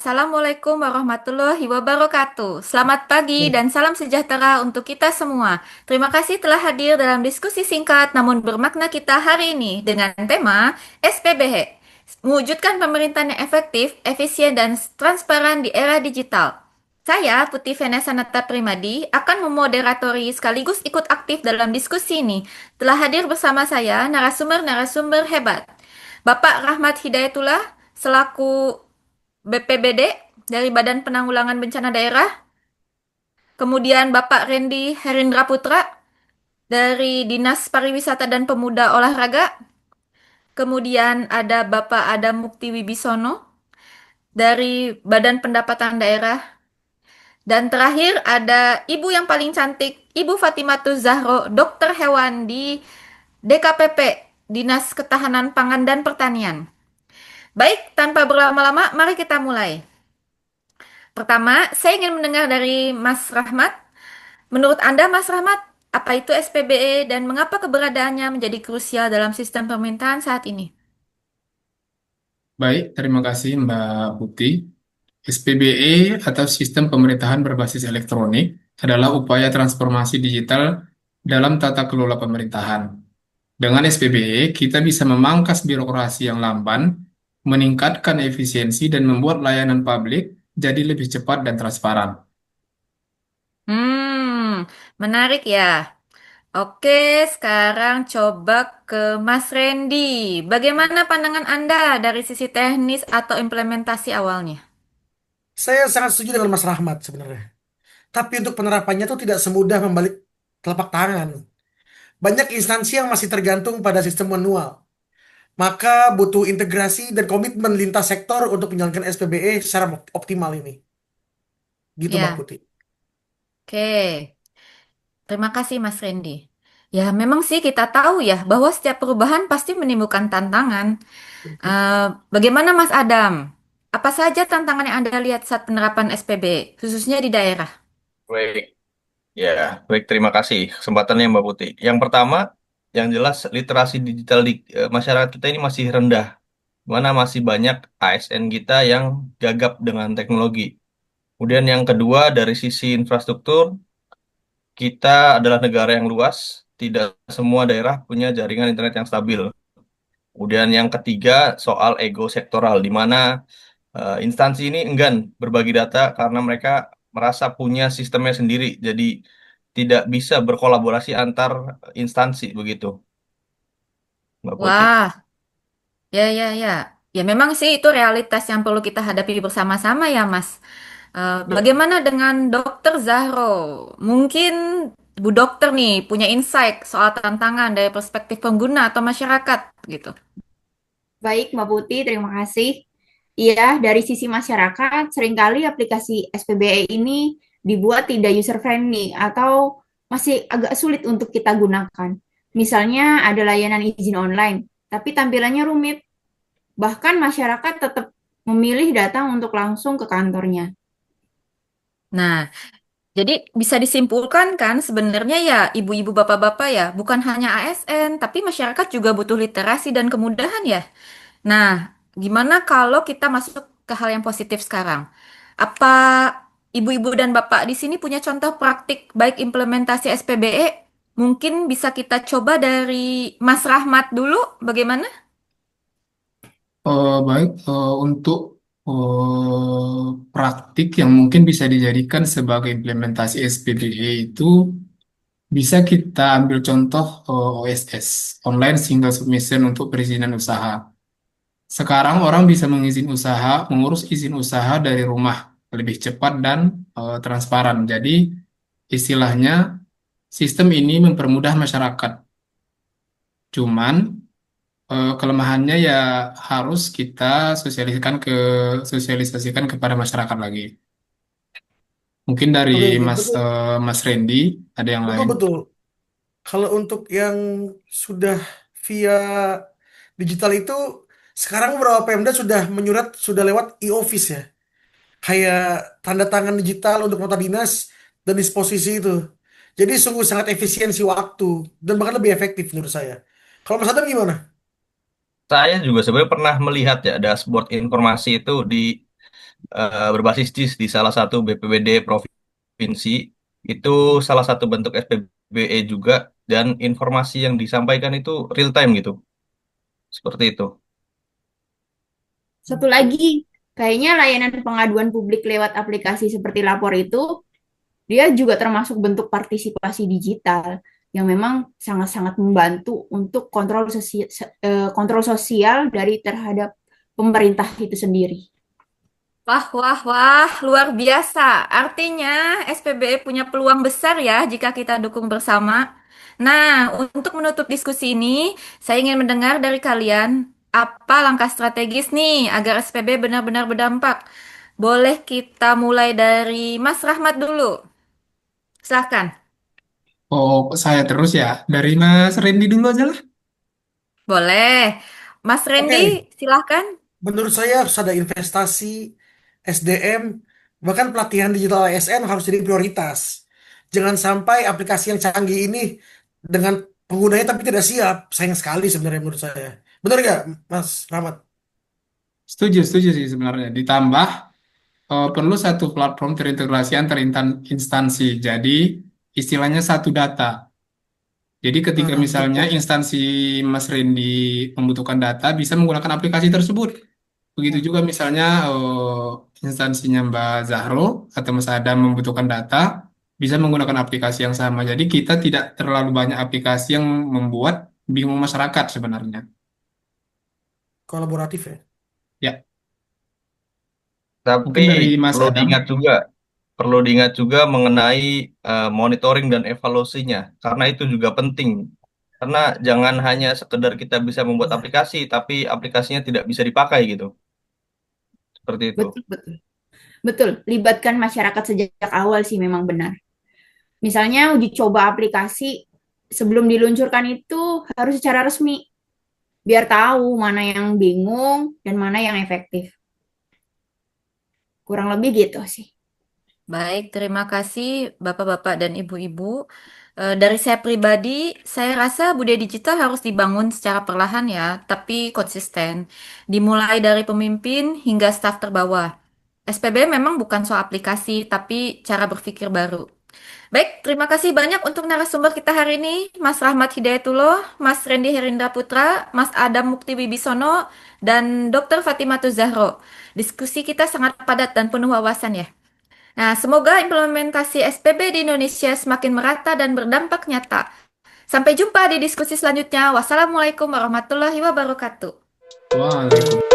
Assalamualaikum warahmatullahi wabarakatuh. Selamat pagi dan salam sejahtera untuk kita semua. Terima kasih telah hadir dalam diskusi singkat namun bermakna kita hari ini dengan tema SPBH, mewujudkan pemerintahan yang efektif, efisien, dan transparan di era digital. Saya, Putih Vanessa Nata Primadi, akan memoderatori sekaligus ikut aktif dalam diskusi ini. Telah hadir bersama saya narasumber-narasumber hebat. Bapak Rahmat Hidayatullah, selaku BPBD dari Badan Penanggulangan Bencana Daerah. Kemudian Bapak Randy Herindra Putra dari Dinas Pariwisata dan Pemuda Olahraga. Kemudian ada Bapak Adam Mukti Wibisono dari Badan Pendapatan Daerah. Dan terakhir ada Ibu yang paling cantik, Ibu Fatimatu Zahro, dokter hewan di DKPP, Dinas Ketahanan Pangan dan Pertanian. Baik, tanpa berlama-lama, mari kita mulai. Pertama, saya ingin mendengar dari Mas Rahmat. Menurut Anda, Mas Rahmat, apa itu SPBE dan mengapa keberadaannya menjadi krusial dalam sistem pemerintahan saat ini? Baik, terima kasih Mbak Putih. SPBE atau Sistem Pemerintahan Berbasis Elektronik adalah upaya transformasi digital dalam tata kelola pemerintahan. Dengan SPBE, kita bisa memangkas birokrasi yang lamban, meningkatkan efisiensi, dan membuat layanan publik jadi lebih cepat dan transparan. Menarik ya. Oke, sekarang coba ke Mas Randy. Bagaimana pandangan Anda dari sisi teknis atau implementasi awalnya? Saya sangat setuju dengan Mas Rahmat sebenarnya. Tapi untuk penerapannya itu tidak semudah membalik telapak tangan. Banyak instansi yang masih tergantung pada sistem manual. Maka butuh integrasi dan komitmen lintas sektor untuk menjalankan SPBE secara optimal ini. Gitu Mbak Ya, Putih. oke. Terima kasih Mas Randy. Ya, memang sih kita tahu ya bahwa setiap perubahan pasti menimbulkan tantangan. Bagaimana Mas Adam? Apa saja tantangan yang Anda lihat saat penerapan SPB, khususnya di daerah? Baik, ya, baik. Terima kasih kesempatannya Mbak Putih. Yang pertama, yang jelas literasi digital di masyarakat kita ini masih rendah. Mana masih banyak ASN kita yang gagap dengan teknologi. Kemudian yang kedua, dari sisi infrastruktur, kita adalah negara yang luas. Tidak semua daerah punya jaringan internet yang stabil. Kemudian yang ketiga, soal ego sektoral, di mana instansi ini enggan berbagi data karena mereka merasa punya sistemnya sendiri, jadi tidak bisa berkolaborasi antar instansi begitu, Mbak Putih. Wah, ya, ya, ya. Ya, memang sih itu realitas yang perlu kita hadapi bersama-sama ya, Mas. Bagaimana dengan Dokter Zahro? Mungkin Bu Dokter nih punya insight soal tantangan dari perspektif pengguna atau masyarakat gitu. Baik, Mbak Putih, terima kasih. Iya, dari sisi masyarakat, seringkali aplikasi SPBE ini dibuat tidak user-friendly atau masih agak sulit untuk kita gunakan. Misalnya ada layanan izin online, tapi tampilannya rumit. Bahkan masyarakat tetap memilih datang untuk langsung ke kantornya. Nah, jadi bisa disimpulkan kan sebenarnya ya ibu-ibu bapak-bapak ya bukan hanya ASN tapi masyarakat juga butuh literasi dan kemudahan ya. Nah, gimana kalau kita masuk ke hal yang positif sekarang? Apa ibu-ibu dan bapak di sini punya contoh praktik baik implementasi SPBE? Mungkin bisa kita coba dari Mas Rahmat dulu, bagaimana? Baik, untuk praktik yang mungkin bisa dijadikan sebagai implementasi SPBE itu bisa kita ambil contoh OSS, Online Single Submission untuk perizinan usaha. Sekarang orang bisa mengurus izin usaha dari rumah lebih cepat dan transparan. Jadi istilahnya sistem ini mempermudah masyarakat. Cuman kelemahannya ya harus kita sosialisasikan kepada masyarakat lagi. Mungkin dari Oke, oke. Mas Betul, Mas Randy ada yang betul, lain. betul. Kalau untuk yang sudah via digital itu, sekarang beberapa Pemda sudah menyurat, sudah lewat e-office ya. Kayak tanda tangan digital untuk nota dinas dan disposisi itu. Jadi sungguh sangat efisiensi waktu dan bahkan lebih efektif menurut saya. Kalau Mas Adam gimana? Saya juga sebenarnya pernah melihat ya dashboard informasi itu di berbasis JIS di salah satu BPBD provinsi. Itu salah satu bentuk SPBE juga, dan informasi yang disampaikan itu real time gitu. Seperti itu. Satu lagi, kayaknya layanan pengaduan publik lewat aplikasi seperti Lapor itu, dia juga termasuk bentuk partisipasi digital yang memang sangat-sangat membantu untuk kontrol sosial dari terhadap pemerintah itu sendiri. Wah, wah, wah, luar biasa. Artinya SPBE punya peluang besar ya jika kita dukung bersama. Nah, untuk menutup diskusi ini, saya ingin mendengar dari kalian apa langkah strategis nih agar SPB benar-benar berdampak. Boleh kita mulai dari Mas Rahmat dulu. Silahkan. Oh, saya terus ya. Dari Mas Randy dulu aja lah. Boleh. Mas Oke, Randy, silahkan. menurut saya harus ada investasi SDM, bahkan pelatihan digital ASN harus jadi prioritas. Jangan sampai aplikasi yang canggih ini dengan penggunanya tapi tidak siap. Sayang sekali sebenarnya menurut saya. Benar nggak, Mas Rahmat? Setuju, setuju sih sebenarnya. Ditambah perlu satu platform terintegrasi antar instansi. Jadi istilahnya satu data. Jadi ketika Nah, misalnya betul. instansi Mas Randy membutuhkan data, bisa menggunakan aplikasi tersebut. Begitu juga misalnya instansinya Mbak Zahro atau Mas Adam membutuhkan data, bisa menggunakan aplikasi yang sama. Jadi kita tidak terlalu banyak aplikasi yang membuat bingung masyarakat sebenarnya. Kolaboratif ya. Ya, Tapi mungkin dari Mas perlu Adam. diingat juga, perlu diingat juga mengenai monitoring dan evaluasinya, karena itu juga penting. Karena jangan hanya sekedar kita bisa membuat Iya. aplikasi, tapi aplikasinya tidak bisa dipakai gitu. Seperti itu. Betul, betul. Betul, libatkan masyarakat sejak awal sih memang benar. Misalnya uji coba aplikasi sebelum diluncurkan itu harus secara resmi, biar tahu mana yang bingung dan mana yang efektif. Kurang lebih gitu sih. Baik, terima kasih Bapak-bapak dan Ibu-ibu. Dari saya pribadi, saya rasa budaya digital harus dibangun secara perlahan ya, tapi konsisten. Dimulai dari pemimpin hingga staf terbawah. SPB memang bukan soal aplikasi, tapi cara berpikir baru. Baik, terima kasih banyak untuk narasumber kita hari ini, Mas Rahmat Hidayatullah, Mas Rendi Herindra Putra, Mas Adam Mukti Wibisono, dan Dr. Fatimah Zahro. Diskusi kita sangat padat dan penuh wawasan ya. Nah, semoga implementasi SPB di Indonesia semakin merata dan berdampak nyata. Sampai jumpa di diskusi selanjutnya. Wassalamualaikum warahmatullahi wabarakatuh. Waalaikumsalam.